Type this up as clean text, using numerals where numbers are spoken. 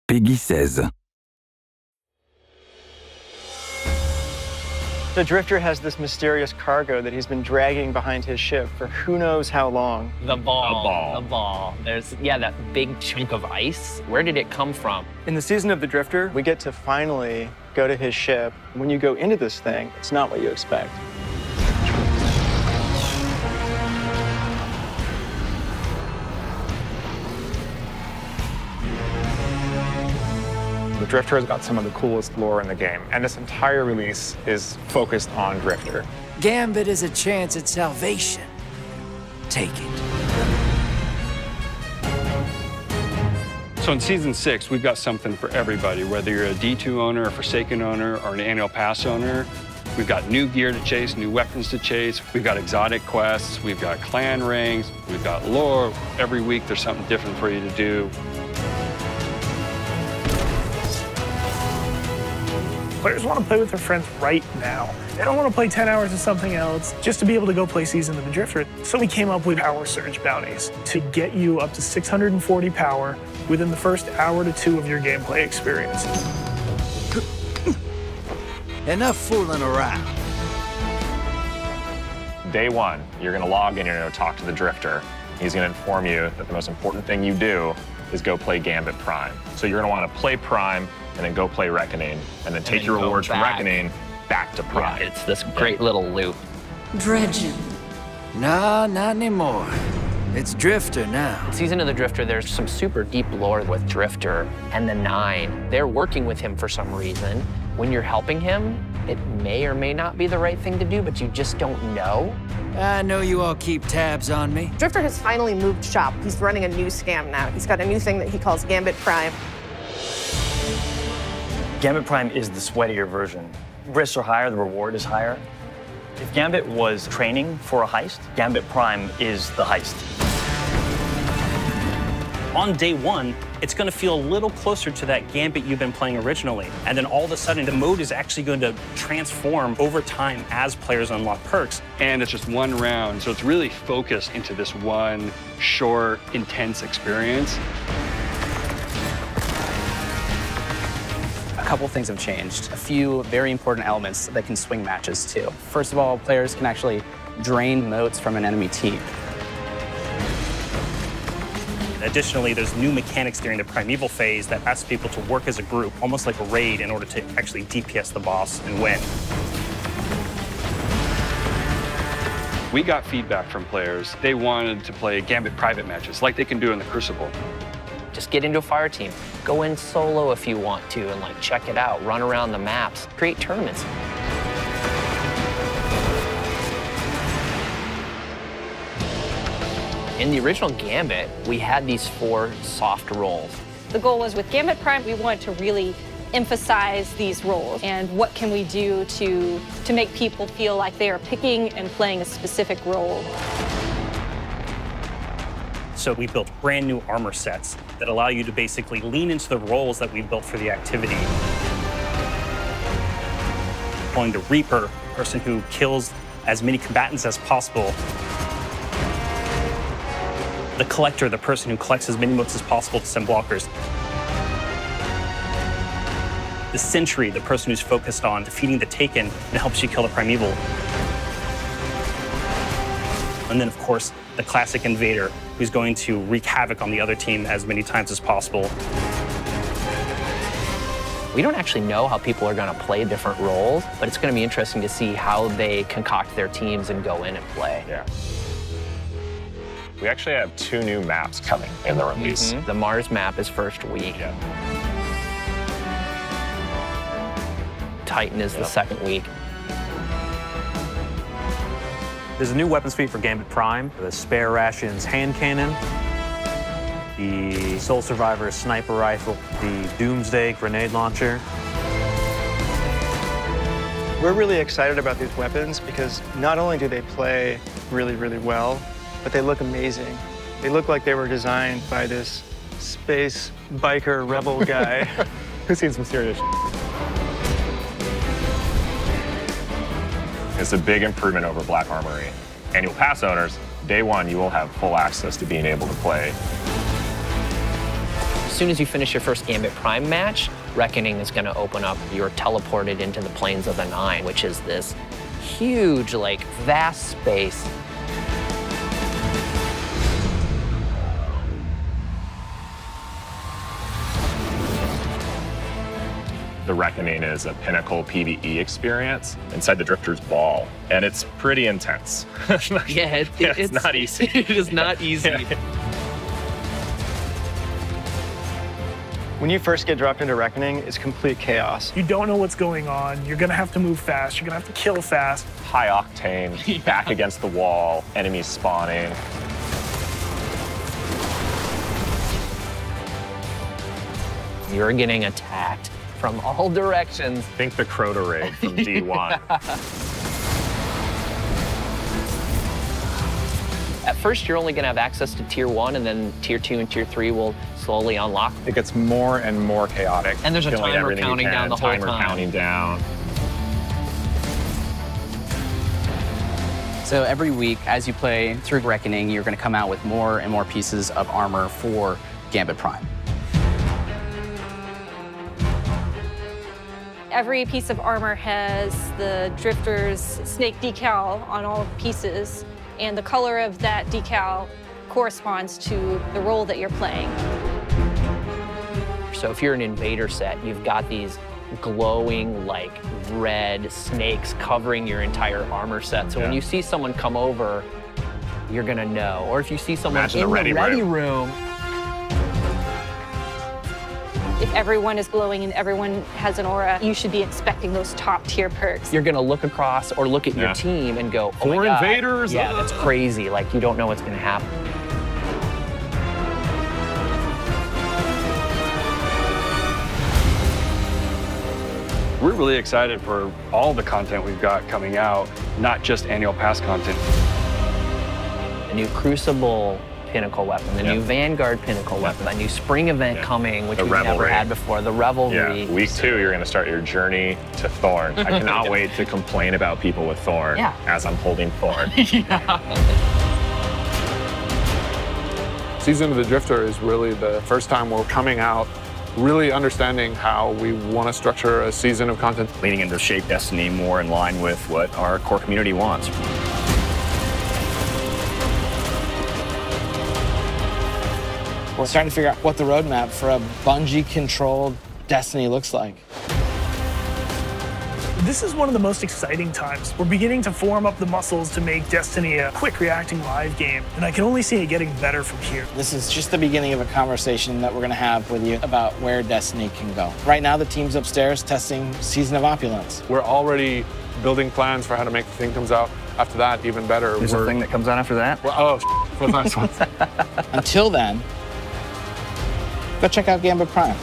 Peggy 16. The Drifter has this mysterious cargo that he's been dragging behind his ship for who knows how long. The ball. There's, yeah, that big chunk of ice. Where did it come from? In the season of the Drifter, we get to finally go to his ship. When you go into this thing, it's not what you expect. The Drifter has got some of the coolest lore in the game, and this entire release is focused on Drifter. Gambit is a chance at salvation. Take it. So in Season 6, we've got something for everybody, whether you're a D2 owner, a Forsaken owner, or an annual pass owner. We've got new gear to chase, new weapons to chase. We've got exotic quests. We've got clan rings. We've got lore. Every week, there's something different for you to do. Players want to play with their friends right now. They don't want to play 10 hours of something else just to be able to go play Season of the Drifter. So we came up with Power Surge bounties to get you up to 640 power within the first hour to 2 of your gameplay experience. Enough fooling around. Day one, you're going to log in, you're going to talk to the Drifter. He's going to inform you that the most important thing you do is go play Gambit Prime. So you're going to want to play Prime and then go play Reckoning, and then take your rewards from Reckoning back to Prime. Yeah, it's this great little loop. Dredging. Nah, not anymore. It's Drifter now. Season of the Drifter, there's some super deep lore with Drifter and the Nine. They're working with him for some reason. When you're helping him, it may or may not be the right thing to do, but you just don't know. I know you all keep tabs on me. Drifter has finally moved shop. He's running a new scam now. He's got a new thing that he calls Gambit Prime. Gambit Prime is the sweatier version. Risks are higher, the reward is higher. If Gambit was training for a heist, Gambit Prime is the heist. On day one, it's going to feel a little closer to that Gambit you've been playing originally. And then all of a sudden, the mode is actually going to transform over time as players unlock perks. And it's just one round, so it's really focused into this one short, intense experience. A couple things have changed. A few very important elements that can swing matches too. First of all, players can actually drain motes from an enemy team. Additionally, there's new mechanics during the primeval phase that ask people to work as a group, almost like a raid, in order to actually DPS the boss and win. We got feedback from players. They wanted to play Gambit private matches like they can do in the Crucible. Just get into a fire team. Go in solo if you want to and like check it out. Run around the maps. Create tournaments. In the original Gambit, we had these 4 soft roles. The goal was with Gambit Prime, we wanted to really emphasize these roles and what can we do to make people feel like they are picking and playing a specific role. So we built brand new armor sets that allow you to basically lean into the roles that we built for the activity. Calling the Reaper, a person who kills as many combatants as possible. The Collector, the person who collects as many motes as possible to send blockers. The Sentry, the person who's focused on defeating the Taken and helps you kill the Primeval. And then, of course, the classic Invader, who's going to wreak havoc on the other team as many times as possible. We don't actually know how people are going to play different roles, but it's going to be interesting to see how they concoct their teams and go in and play. Yeah. We actually have 2 new maps coming in the release. The Mars map is first week. Yeah. Titan is the second week. There's a new weapons feat for Gambit Prime, the Spare Rations hand cannon, the Soul Survivor sniper rifle, the Doomsday grenade launcher. We're really excited about these weapons because not only do they play really, really well, but they look amazing. They look like they were designed by this space biker rebel guy who's seen some serious shit. It's a big improvement over Black Armory. Annual Pass owners, day one, you will have full access to being able to play. soon as you finish your first Gambit Prime match, Reckoning is going to open up. You're teleported into the planes of the Nine, which is this huge, like, vast space. The Reckoning is a pinnacle PvE experience inside the Drifter's Ball, and it's pretty intense. Yeah, it's not easy. It is not easy. When you first get dropped into Reckoning, it's complete chaos. You don't know what's going on. You're gonna have to move fast. You're gonna have to kill fast. High octane, back against the wall, enemies spawning. You're getting attacked from all directions. Think the Crota raid from D1. At first, you're only going to have access to Tier 1, and then Tier 2 and Tier 3 will slowly unlock. It gets more and more chaotic. And there's a Killing timer everything you counting can, down the whole timer time. counting down. So every week, as you play through Reckoning, you're going to come out with more and more pieces of armor for Gambit Prime. Every piece of armor has the Drifter's snake decal on all pieces, and the color of that decal corresponds to the role that you're playing. So if you're an invader set, you've got these glowing, like, red snakes covering your entire armor set. So when you see someone come over, you're gonna know. Or if you see someone Imagine in the ready room. If everyone is glowing and everyone has an aura, you should be expecting those top tier perks. You're gonna look across or look at your team and go, oh my Four God. invaders? Yeah, that's crazy. Like, you don't know what's gonna happen. We're really excited for all the content we've got coming out, not just annual pass content. The new Crucible pinnacle weapon, the new Vanguard pinnacle weapon, a new spring event coming, which The we've never Revelry. had before, the Revelry. Yeah, week 2, you're gonna start your journey to Thorn. I cannot wait to complain about people with Thorn as I'm holding Thorn. Season of the Drifter is really the first time we're coming out really understanding how we want to structure a season of content. Leaning into shape Destiny more in line with what our core community wants. We're starting to figure out what the roadmap for a Bungie-controlled Destiny looks like. This is one of the most exciting times. We're beginning to form up the muscles to make Destiny a quick reacting live game, and I can only see it getting better from here. This is just the beginning of a conversation that we're going to have with you about where Destiny can go. Right now, the team's upstairs testing Season of Opulence. We're already building plans for how to make the thing comes out after that even better. There's a thing that comes out after that? Well, for the next one. Until then, go check out Gambit Prime.